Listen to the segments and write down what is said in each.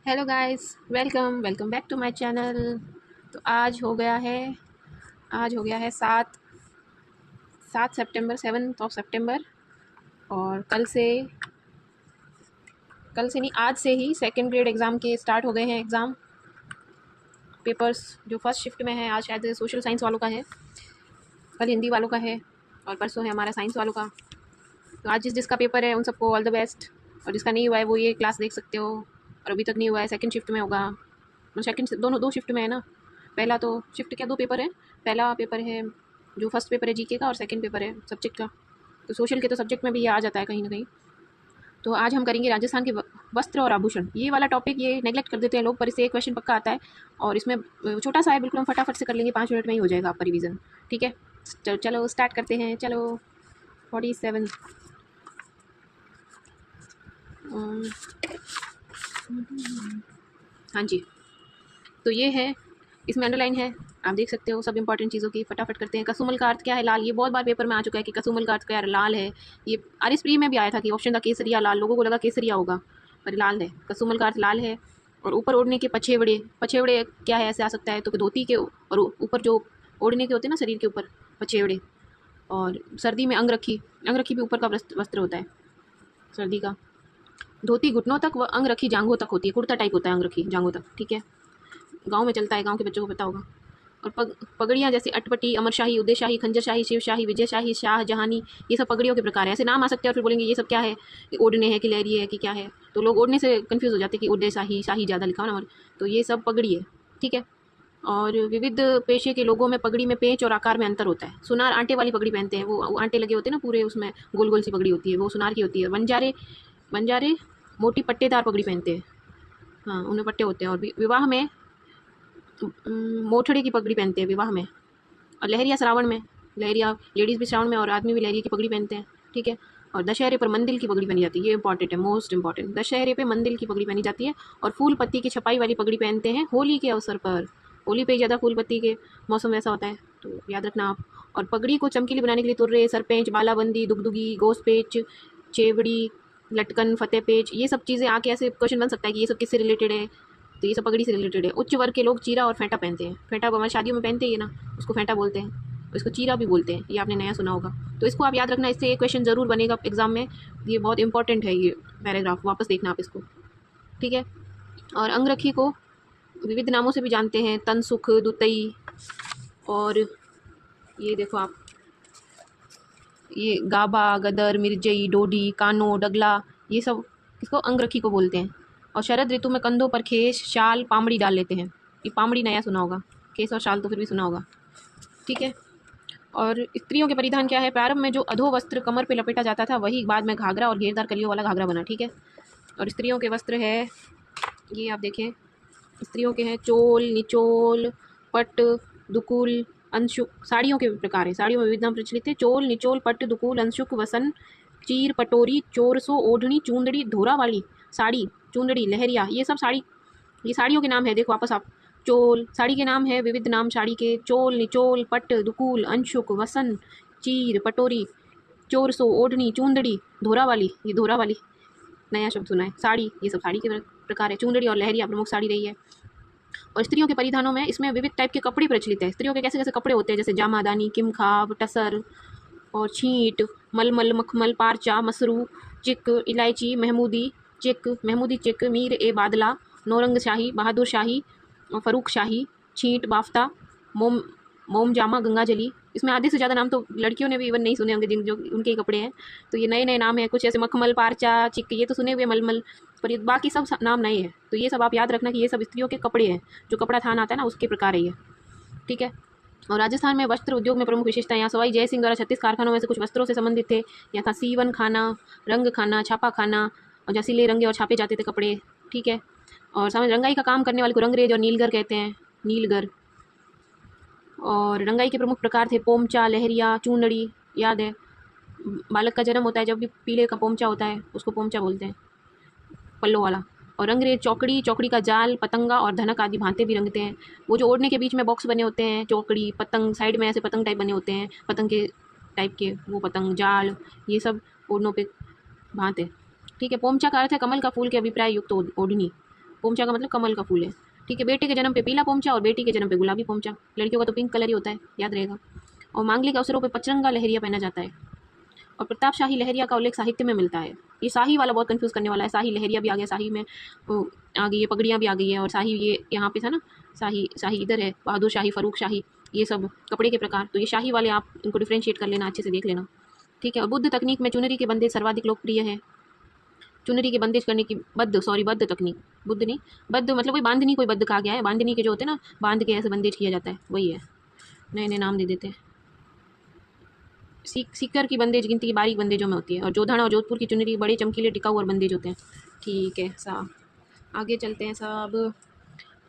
Hello guys, welcome welcome back to my channel. तो आज हो गया है 7 सितंबर, 7 सितंबर। और कल से नहीं, आज से ही सेकंड ग्रेड एग्ज़ाम के स्टार्ट हो गए हैं। एग्ज़ाम पेपर्स जो फर्स्ट शिफ्ट में है, आज शायद सोशल साइंस वालों का है, कल हिंदी वालों का है और परसों है हमारा साइंस वालों का। तो आज जिसका पेपर है उन सबको ऑल द बेस्ट। और जिसका नहीं हुआ है वो ये क्लास देख सकते हो। और अभी तक नहीं हुआ है, सेकंड शिफ्ट में होगा। सेकंड दोनों दो शिफ्ट में है ना। पहला तो शिफ्ट क्या, दो पेपर है। पहला पेपर है जो फर्स्ट पेपर है जीके का, और सेकंड पेपर है सब्जेक्ट का। तो सोशल के तो सब्जेक्ट में भी ये आ जाता है कहीं ना कहीं। तो आज हम करेंगे राजस्थान के वस्त्र और आभूषण। ये वाला टॉपिक ये नेगलेक्ट कर देते हैं लोग, पर इससे एक क्वेश्चन पक्का आता है। और इसमें छोटा सा है, बिल्कुल हम फटाफट से कर लेंगे, 5 मिनट में ही हो जाएगा आपका रिवीजन। ठीक है, चलो स्टार्ट करते हैं। चलो 47। हाँ जी, तो ये है, इसमें अंडरलाइन है, आप देख सकते हो सब इंपॉर्टेंट चीज़ों की। फटाफट करते हैं। कसुमल का अर्थ क्या है? लाल। ये बहुत बार पेपर में आ चुका है कि कसुमल का अर्थ क्या है, लाल है। ये आरएस प्री में भी आया था कि ऑप्शन था केसरिया लाल, लोगों को लगा केसरिया होगा, पर लाल है। कसुमल का अर्थ लाल है। और ऊपर ओढ़ने के पछेवड़े, पछेवड़े क्या है, ऐसे आ सकता है तो धोती के और ऊपर जो ओढ़ने के होते हैं ना शरीर के ऊपर, पछेवड़े। और सर्दी में अंगरखी, अंगरखी भी ऊपर का वस्त्र होता है सर्दी का। धोती घुटनों तक व अंगरखी जांघों तक होती है, कुर्ता टाइप होता है अंगरखी जांघों तक। ठीक है, गांव में चलता है, गांव के बच्चों को पता होगा। और पगड़ियाँ जैसे अटपटी, अमरशाही, उदयशाही, खंजरशाही, शिवशाही, विजयशाही, शाहजहानी, ये सब पगड़ियों के प्रकार है। ऐसे नाम आ सकते हैं और फिर बोलेंगे ये सब क्या है, कि ओढ़ने है कि लहरिए है कि क्या है। तो लोग ओढ़ने से कंफ्यूज हो जाते हैं कि उदयशाही, शाही ज़्यादा लिखा हो ना। और तो ये सब पगड़ी है। ठीक है। और विविध पेशे के लोगों में पगड़ी में पेंच और आकार में अंतर होता है। सुनार आंटे वाली पगड़ी पहनते हैं, वो आंटे लगे होते हैं ना पूरे, उसमें गोल गोल सी पगड़ी होती है, वो सुनार की होती है। बंजारे बंजारे मोटी पट्टेदार पगड़ी पहनते हैं, हाँ उनमें पट्टे होते हैं। और विवाह में मोठड़े की पगड़ी पहनते हैं विवाह में। और लहरिया श्रावण में, लहरिया लेडीज़ भी श्रावण में और आदमी भी लहरिया की पगड़ी पहनते हैं। ठीक है। और दशहरे पर मंदिल की पगड़ी पहनी जाती है, ये इंपॉर्टेंट है, मोस्ट इंपॉर्टेंट। दशहरे पे मंदिल की पगड़ी पहनी जाती है। और फूल पत्ती की छपाई वाली पगड़ी पहनते हैं होली के अवसर पर। होली पे ज़्यादा फूल पत्ती के मौसम वैसा होता है, तो याद रखना आप। और पगड़ी को चमकीली बनाने के लिए तुर्रे, सरपेंच, बालाबंदी, दुगदुगी, गोसपेच, चेवड़ी, लटकन, फतेह पेच, ये सब चीज़ें आके ऐसे क्वेश्चन बन सकता है कि ये सब किससे रिलेटेड है। तो ये सब पगड़ी से रिलेटेड है। उच्च वर्ग के लोग चीरा और फेंटा पहनते हैं। फेंटा हमारी शादियों में पहनते ही है ना, उसको फेंटा बोलते हैं। इसको चीरा भी बोलते हैं, ये आपने नया सुना होगा। तो इसको आप याद रखना, इससे एक क्वेश्चन ज़रूर बनेगा एग्जाम में। ये बहुत इंपॉर्टेंट है, ये पैराग्राफ वापस देखना आप इसको। ठीक है। और अंगरखी को विविध नामों से भी जानते हैं, तनसुख, दुतई। और ये देखो आप, ये गाबा, गदर, मिर्जई, डोडी, कानो, डगला, ये सब इसको अंगरखी को बोलते हैं। और शरद ऋतु में कंधों पर खेस, शाल, पामड़ी डाल लेते हैं। ये पामड़ी नया सुना होगा, खेस और शाल तो फिर भी सुना होगा। ठीक है। और स्त्रियों के परिधान क्या है? प्रारंभ में जो अधो वस्त्र कमर पे लपेटा जाता था, वही बाद में घाघरा और घेरदार कलियों वाला घाघरा बना। ठीक है। और स्त्रियों के वस्त्र है, ये आप देखें, स्त्रियों के हैं चोल, निचोल, पट, दुकुल, अंशुक। साड़ियों के प्रकार हैं, साड़ियों में विविध नाम प्रचलित है। चोल, निचोल, पट, दुकुल, अंशुक, वसन, चीर, पटोरी, चोरसो, ओढ़नी, चूंदड़ी, धोरा वाली साड़ी, चूंदड़ी, लहरिया, ये सब साड़ी, ये साड़ियों के नाम है। देखो वापस आप, चोल साड़ी के नाम है, विविध नाम साड़ी के। चोल, निचोल, पट, दुकुल, अंशुक, वसन, चीर, पटोरी, चोरसो, ओढ़नी, चूंदड़ी, धोरा वाली, ये धोरा वाली नया शब्द सुना है। साड़ी, ये सब साड़ी के प्रकार है। चूंदड़ी और लहरिया प्रमुख साड़ी रही है। और स्त्रियों के परिधानों में इसमें विविध टाइप के कपड़े प्रचलित है। स्त्रियों के कैसे कैसे कपड़े होते हैं, जैसे जामादानी, किमखाब, टसर और छींट, मलमल, मखमल, पारचा, मसरू, चिक, इलायची, महमूदी चिक, मीर ए बादला, नौरंग शाही, बहादुर शाही, फ़रूक शाही, छींट, बाफ्ता, मोम मोम जामा, गंगा जली। इसमें आधे से ज़्यादा नाम तो लड़कियों ने भी इवन नहीं सुने होंगे, जिन जो उनके ही कपड़े हैं। तो ये नए नए नाम है कुछ, ऐसे मखमल, पारचा, चिक, ये तो सुने हुए, मलमल, पर ये बाकी सब नाम नए हैं। तो ये सब आप याद रखना कि ये सब स्त्रियों के कपड़े हैं, जो कपड़ा थान आता है ना, उसके प्रकार है ये। ठीक है। और राजस्थान में वस्त्र उद्योग में प्रमुख विशेषता, यहाँ सवाई जय सिंह द्वारा 36 कारखानों में से कुछ वस्त्रों से संबंधित थे। यहाँ था सीवन खाना, रंग खाना, छापा खाना, और जहाँ सिले, रंगे और छापे जाते थे कपड़े। ठीक है। और सामने रंगाई का काम करने वाले को रंगरेज और नीलगर कहते हैं, नीलगर। और रंगाई के प्रमुख प्रकार थे पोमचा, लहरिया, चूनड़ी, याद है। बालक का जन्म होता है जब भी पीले का पोमचा होता है, उसको पोमचा बोलते हैं, पल्लो वाला। और रंगरेज चौकड़ी, चौकड़ी का जाल, पतंगा और धनक आदि भांते भी रंगते हैं। वो जो ओढ़ने के बीच में बॉक्स बने होते हैं, चौकड़ी, पतंग, साइड में ऐसे पतंग टाइप बने होते हैं, पतंग के टाइप के, वो पतंग, जाल, ये सब ओढ़नों पे भांते। ठीक है। पोमचा का अर्थ है कमल का फूल के अभिप्राय युक्त ओढ़नी। पोमचा का मतलब कमल का फूल है, ठीक है। बेटे के जन्म पे पीला पोमचा और बेटी के जन्म पे गुलाबी पोमचा, लड़कियों का तो पिंक कलर ही होता है, याद रहेगा। और मांगलिक अवसरों पे पचरंगा लहरिया पहना जाता है। और प्रतापशाही लहरिया का उल्लेख साहित्य में मिलता है। ये शाही वाला बहुत कंफ्यूज करने वाला है, शाही लहरिया भी आ गया, शाही में आ गई है, पगड़ियाँ भी आ गई है, और शाही ये यहाँ पे था ना, शाही शाही इधर है, बहादुर शाही, फरूक शाही, ये सब कपड़े के प्रकार। तो ये शाही वाले आप इनको डिफ्रेंशिएट कर लेना, अच्छे से देख लेना, ठीक है। और बुद्ध तकनीक में चुनरी के बंदेज सर्वाधिक लोकप्रिय है। चुनरी के बंदेज करने की बद्ध तकनीक, बुद्ध नहीं, बद्ध मतलब वही बांधनी, कोई बद्ध कहा गया है, बांधनी के जो होते हैं ना, बांध के ऐसे बंदेज किया जाता है, वही है, नए नए नाम दे देते हैं। सीकर की बंदेज गिनती की बारीक बंदेजों में होती है। और जोधड़ और जोधपुर की चुनरी बड़े चमकीले टिकाऊ और बंदेज होते हैं, ठीक है साहब। आगे चलते हैं साहब।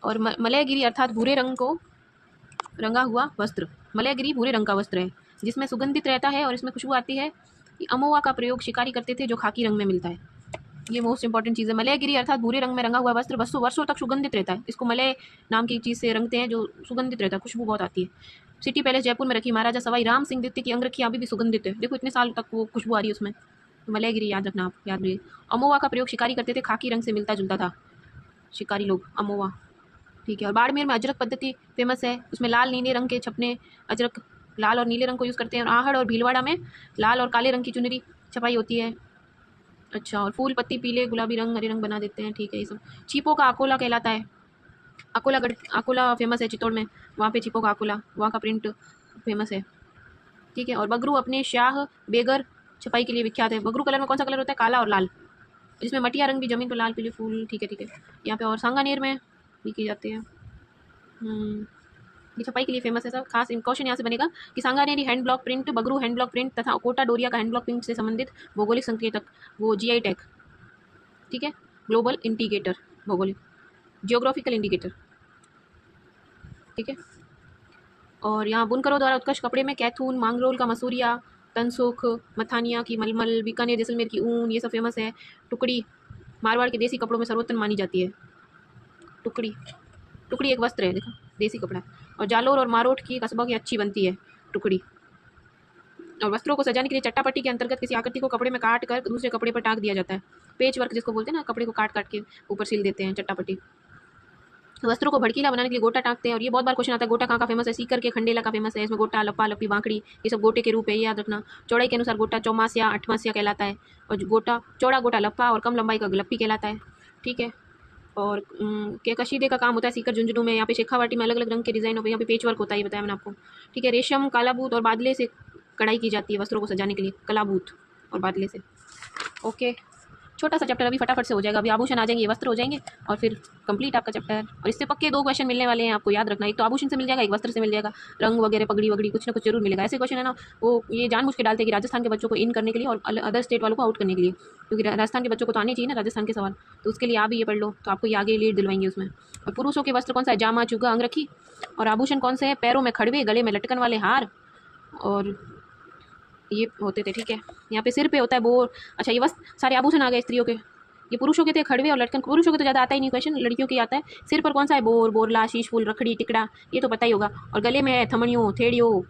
और मलयगिरी अर्थात भूरे रंग को रंगा हुआ वस्त्र, मलयगिरी भूरे रंग का वस्त्र है जिसमें सुगंधित रहता है और इसमें खुशबू आती है। अमोवा का प्रयोग शिकारी करते थे जो खाकी रंग में मिलता है, ये मोस्ट इंपॉर्टेंट चीज़ है। मलयगिरी अर्थात भूरे रंग में रंगा हुआ वस्त्र वर्षों वर्षों तक सुगंधित रहता है। इसको मलय नाम की चीज़ से रंगते हैं जो सुगंधित रहता है, खुशबू बहुत आती है। सिटी पैलेस जयपुर में रखी महाराजा सवाई राम सिंह द्वितीय की अंगरखी अभी भी सुगंधित है, देखो इतने साल तक वो खुशबू आ रही है उसमें। तो मलयगिरी याद रखना आप, याद रहिए। अमोवा का प्रयोग शिकारी करते थे, खाकी रंग से मिलता जुलता था शिकारी लोग, अमोवा, ठीक है। और बाड़मेर में अजरक पद्धति फेमस है, उसमें लाल नीले रंग के छपने, अजरक लाल और नीले रंग को यूज़ करते हैं। और आहड़ और भीलवाड़ा में लाल और काले रंग की चुनरी छपाई होती है, अच्छा। और फूल पत्ती पीले गुलाबी रंग हरे रंग बना देते हैं, ठीक है। ये सब चीपों का अकोला कहलाता है। अकोला फेमस है चित्तौड़ में, वहाँ पे चीपों का अकोला, वहाँ का प्रिंट फेमस है, ठीक है। और बगरू अपने शाह बेगर छपाई के लिए विख्यात है। बगरू कलर में कौन सा कलर होता है? काला और लाल, जिसमें मटिया रंग भी, जमीन पर लाल पीले फूल, ठीक है ठीक है। यहाँ पे और सांगानेर में भी की जाती है, ये छपाई के लिए फेमस है सब। खास क्वेश्चन यहाँ से बनेगा कि Sanganeri hand block print, Bagru hand block print तथा कोटा डोरिया का हैंड ब्लॉक प्रिंट से संबंधित भौगोलिक संकेतक, वो GI टैग, ठीक है, ग्लोबल इंडिकेटर, भौगोलिक जियोग्राफिकल इंडिकेटर, ठीक है। और यहाँ बुनकरों द्वारा उत्कृष्ट कपड़े में कैथून, मांगरोल का मसूरिया, तनसुख, मथानिया की मलमल, बीकानेर जैसलमेर की ऊन, ये सब फेमस है। टुकड़ी मारवाड़ के देसी कपड़ों में सर्वोत्तम मानी जाती है। टुकड़ी एक वस्त्र है, देखो देसी कपड़ा। और जालोर और मारोट की कस्बा की अच्छी बनती है टुकड़ी। और वस्त्रों को सजाने के लिए चट्टापट्टी के अंतर्गत किसी आकृति को कपड़े में काट कर दूसरे कपड़े पर टाँक दिया जाता है। पेच वर्क जिसको बोलते हैं ना, कपड़े को काट काट के ऊपर सिल देते हैं, चट्टापट्टी। वस्त्रों को भड़कीला बनाने के लिए गोटा टाँकते हैं। और ये बहुत बार क्वेश्चन आता है, गोटा कहाँ का फेमस है? सीकर के खंडेला का फेमस है, इसमें गोटा, लप्पा लप्पी, बांकड़ी, ये सब गोटे के रूप है, ये याद रखना। चौड़ाई के अनुसार गोटा चौमासिया 8मासिया कहलाता है, और गोटा चौड़ा गोटा लप्पा और कम लंबाई का गलप्पी कहलाता है, ठीक है। और क्या कशीदे का काम होता है सीकर झुंझुनू में। यहाँ पे शेखावाटी में अलग अलग रंग के डिज़ाइन होते हैं, यहाँ पे पेच वर्क होता है, ये बताया मैंने आपको, ठीक है। रेशम, कालाबूत और बादले से कढ़ाई की जाती है वस्त्रों को सजाने के लिए, कलाबूत और बादले से, ओके। छोटा सा चैप्टर अभी फटाफट से हो जाएगा, अभी आभूषण आ जाएंगे, ये वस्त्र हो जाएंगे और फिर कंप्लीट आपका चैप्टर। और इससे पक्के 2 क्वेश्चन मिलने वाले हैं आपको, याद रखना। एक तो आभूषण से मिल जाएगा, एक वस्त्र से मिल जाएगा, रंग वगैरह पगड़ी वगड़ी कुछ ना कुछ जरूर मिलेगा। ऐसे क्वेश्चन है ना, वो ये जानबूझ के डालते हैं कि राजस्थान के बच्चों को इन करने के लिए और अदर स्टेट वालों को आउट करने के लिए, क्योंकि राजस्थान के बच्चों को तो आने चाहिए ना राजस्थान के सवाल, तो उसके लिए आप भी ये पढ़ लो, तो आपको ये आगे लीड दिलवाएंगे उसमें। और पुरुषों के वस्त्र कौन सा है? जामा, चुगा, अंगरखी। और आभूषण कौन से हैं? पैरों में खड़वे, गले में लटकन वाले हार, और ये होते थे, ठीक है। यहाँ पे सिर पे होता है बोर, अच्छा ये बस सारे आभूषण आ गए स्त्रियों के। ये पुरुषों के थे खड़वे और लटकन, पुरुषों के तो ज़्यादा आता ही नहीं क्वेश्चन, लड़कियों की आता है। सिर पर कौन सा है? बोर, बोरला, शीश फूल, रखड़ी, टिकड़ा, ये तो पता ही होगा। और गले में है थमड़ियों, थेड़ियों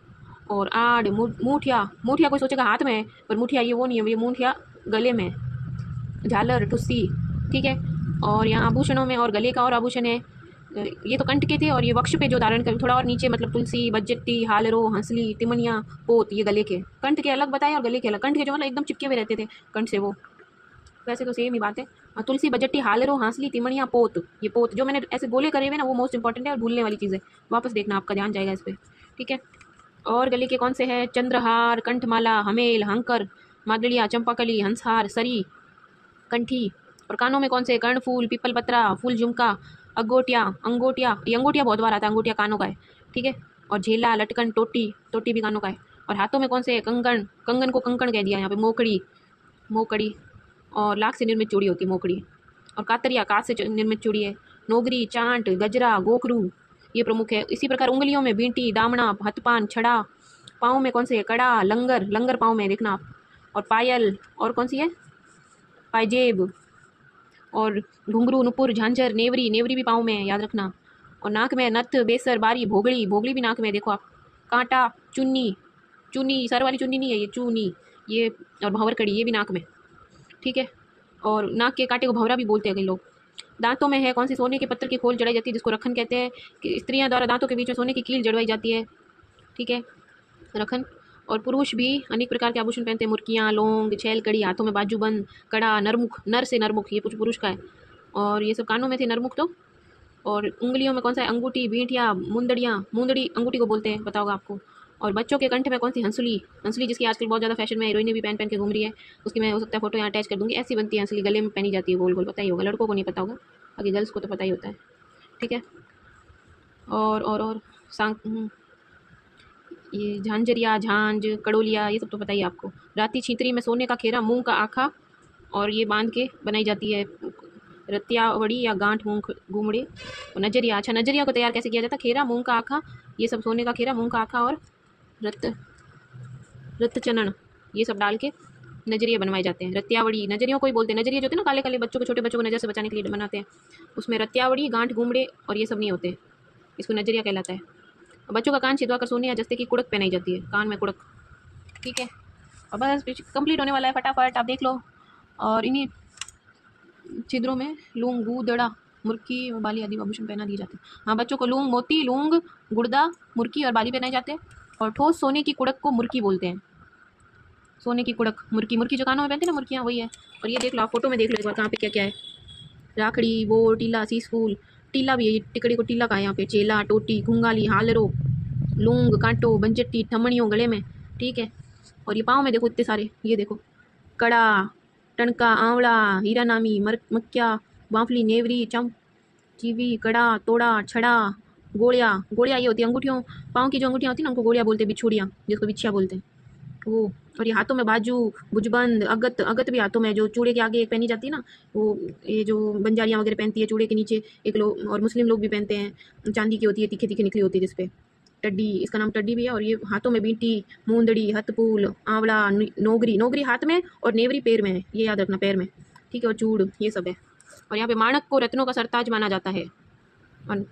और आड़, मूठिया। मूठिया कोई सोचेगा हाथ में है, पर मूठिया ये वो नहीं है, ये मूठिया गले में, झालर, टुस्सी, ठीक है। और यहाँ आभूषणों में और गले का और आभूषण है, ये तो कंठ के थे। और ये वक्ष पे जो धारण कर, थोड़ा और नीचे मतलब तुलसी, बज्जट्टी, हालरो, हंसली, तिमनिया, पोत, ये गले के। कंठ के अलग बताए और गले के अलग। कंठ के जो मतलब एकदम चिपके हुए रहते थे कंठ से, वो वैसे तो सेम ही बात है। तुलसी, बजट्टी, हालरो, हांसली, तिमणिया, पोत, ये पोत जो मैंने ऐसे गोले करे हुए ना, वो मोस्ट इंपॉर्टेंट है और भूलने वाली चीज़ है, वापस देखना, आपका ध्यान जाएगा इस पर, ठीक है। और गले के कौन से हैं? चंद्रहार, कंठमाला, हमेल, हंकर, मादड़िया, चंपाकली, हंसहार, सरी, कंठी। और कानों में कौन से? कर्णफूल, पीपल पत्रा, फूल झुमका, अंगोटिया, ये अंगोटिया बहुत बार आता है, अंगोटिया कानों का है, ठीक है। और झेला, लटकन, टोटी, टोटी भी कानों का है। और हाथों में कौन से? कंगन, कंगन को कंकण कह दिया यहाँ पे, मोकड़ी। और लाख से निर्मित चूड़ी होती है मोकड़ी। और कातरिया, कांच से निर्मित चूड़ी है। नोगरी, चांट, गजरा, गोखरू, ये प्रमुख है। इसी प्रकार उंगलियों में बींटी, दामना, हथपान, छड़ा। पाँव में कौन से? कड़ा, लंगर पाँव में देखना आप। और पायल, और कौन सी है? पायजेब। और घुंघरू, नुपुर, झांझर, नेवरी भी पाँव में है, याद रखना। और नाक में नथ, बेसर, बारी, भोगली भी नाक में, देखो आप। कांटा, चुन्नी सर वाली चुन्नी नहीं है, ये चूनी, ये। और भंवर कड़ी, ये भी नाक में, ठीक है। और नाक के कांटे को भंवरा भी बोलते हैं कई लोग। दांतों में है कौन सी सोने के पत्थर की खोल जड़ाई जाती है जिसको रखन कहते हैं, कि स्त्रियां द्वारा दांतों के बीच में सोने की कील जड़वाई जाती है, ठीक है, रखन। और पुरुष भी अनेक प्रकार के आभूषण पहनते हैं, मुर्कियाँ, लौंग, छैल कड़ी, हाथों में बाजूबंद, कड़ा, नरमुख, नर से नरमुख, ये पुरुष का है। और ये सब कानों में थे नरमुख तो। और उंगलियों में कौन सा है, अंगूठी, बींटियाँ, मुंदड़ियाँ, मुंदड़ी अंगूठी को बोलते हैं, पता होगा आपको। और बच्चों के कंठ में कौन सी, हंसुली, हंसुली जिसकी आजकल बहुत ज़्यादा फैशन में हीरोइनें भी पहन के घूम रही है, उसकी मैं हो सकता है फोटो यहाँ अटैच कर दूँगी। ऐसी बनती है हंसुली, गले में पहनी जाती है गोल गोल, पता ही होगा, लड़कों को नहीं पता होगा, बाकी गर्ल्स को तो पता ही होता है, ठीक है। और सांग, ये झांझरिया, झांझ, कड़ोलिया, ये सब तो पता ही है आपको। राती छींतरी में सोने का खेरा, मूंग का आखा, और ये बांध के बनाई जाती है, रत्यावड़ी या गांठ, मूंग, घूमड़े। और नजरिया, अच्छा नजरिया को तैयार कैसे किया जाता है, खेरा, मूंग का आखा, ये सब सोने का खेरा, मूंग का आखा और रत चनन, ये सब डाल के नजरिया बनवाए जाते हैं। रत्यावड़ी, नजरियों को ही बोलते हैं, नजरिए जो होते हैं ना काले काले बच्चों को, छोटे बच्चों को नजर से बचाने के लिए बनाते हैं, उसमें रत्यावड़ी, गांठ, घूमड़े और ये सब नहीं होते, इसको नजरिया कहलाता है। और बच्चों का कान छिदवा कर सोने या जस्ते की कुड़क पहनाई जाती है, कान में कुड़क, ठीक है। और बस कंप्लीट होने वाला है, फटाफट आप देख लो। और इन्हीं छिद्रों में लूंग, गूदड़ा, मुर्की और बाली आदि आभूषण पहना दिए जाते हैं। हाँ, बच्चों को लूंग, मोती, लूंग, गुर्दा, मुर्की और बाली पहनाए जाते हैं। और ठोस सोने की कुड़क को मुर्की बोलते हैं, सोने की कुड़क, मुर्की, मुर्की जो कानों में पहनते हैं ना, मुर्कियाँ, वही है। और ये देख लो आप फोटो में, देख लो एक बार कहाँ पे क्या क्या है, राखड़ी, बोर, टीला, सीस फूल, टीला भी है, ये टिकड़ी को टीला का है यहाँ पे, चेला, टोटी, घुंगाली, हालरो, लूंग, कांटो, बंजट्टी, ठमणियों गले में, ठीक है। और ये पाँव में देखो इतने सारे, ये देखो, कड़ा, टणका, आंवला, हीरा नामी, मक्या, बांफली, नेवरी, चम, चीवी, कड़ा, तोड़ा, छड़ा, गोड़िया, गोड़िया ये होती है अंगूठियों, पाँव की जो अंगूठियाँ होती हैं ना उनको गोड़िया बोलते हैं, बिछुड़ियाँ जिसको बिछिया बोलते हैं वो। और ये हाथों में बाजू, भुजबंद, अगत, अगत भी हाथों में, जो चूड़े के आगे एक पहनी जाती है ना, वो ये जो बंजारियाँ वगैरह पहनती है, चूड़े के नीचे एक लोग, और मुस्लिम लोग भी पहनते हैं, चांदी की होती है, तीखे तीखे निकली होती है जिसपे टड्डी, इसका नाम टड्डी भी है। और ये हाथों में बींटी, मूंदड़ी, हथपूल, आंवला, नोगरी, नोगरी हाथ में और नेवरी पैर में है, ये याद रखना, पैर में, ठीक है। और चूड़, ये सब है। और यहाँ पे माणक को रत्नों का सरताज माना जाता है, और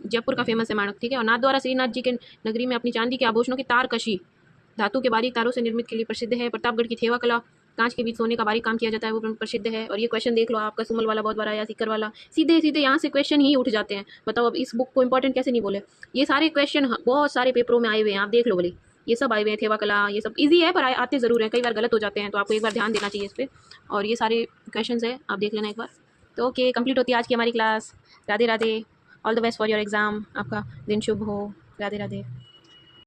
जयपुर का फेमस है माणक, ठीक है। और नाथद्वारा श्रीनाथ जी के नगरी में अपनी चांदी के आभूषणों की तार कशी, धातु के बारीक तारों से निर्मित के लिए प्रसिद्ध है। प्रतापगढ़ की थेवा कला, कांच के बीच सोने का बारीक काम किया जाता है, वो प्रसिद्ध है। और ये क्वेश्चन देख लो आपका, सुमल वाला बहुत बड़ा आया, सीकर वाला, सीधे सीधे यहाँ से क्वेश्चन ही उठ जाते हैं। बताओ अब इस बुक को इंपॉर्टेंट कैसे नहीं बोले, ये सारे क्वेश्चन बहुत सारे पेपरों में आए हुए हैं, आप देख लो बोले, ये सब आए हुए हैं। थेवा कला, ये सब इजी है पर आते ज़रूर हैं, कई बार गलत हो जाते हैं, तो आपको एक बार ध्यान देना चाहिए इस पर। और ये सारे क्वेश्चन है, आप देख लेना एक बार। तो ओके, कंप्लीट होती है आज की हमारी class. Radhe Radhe, all the best for your exam, आपका दिन शुभ हो, राधे राधे।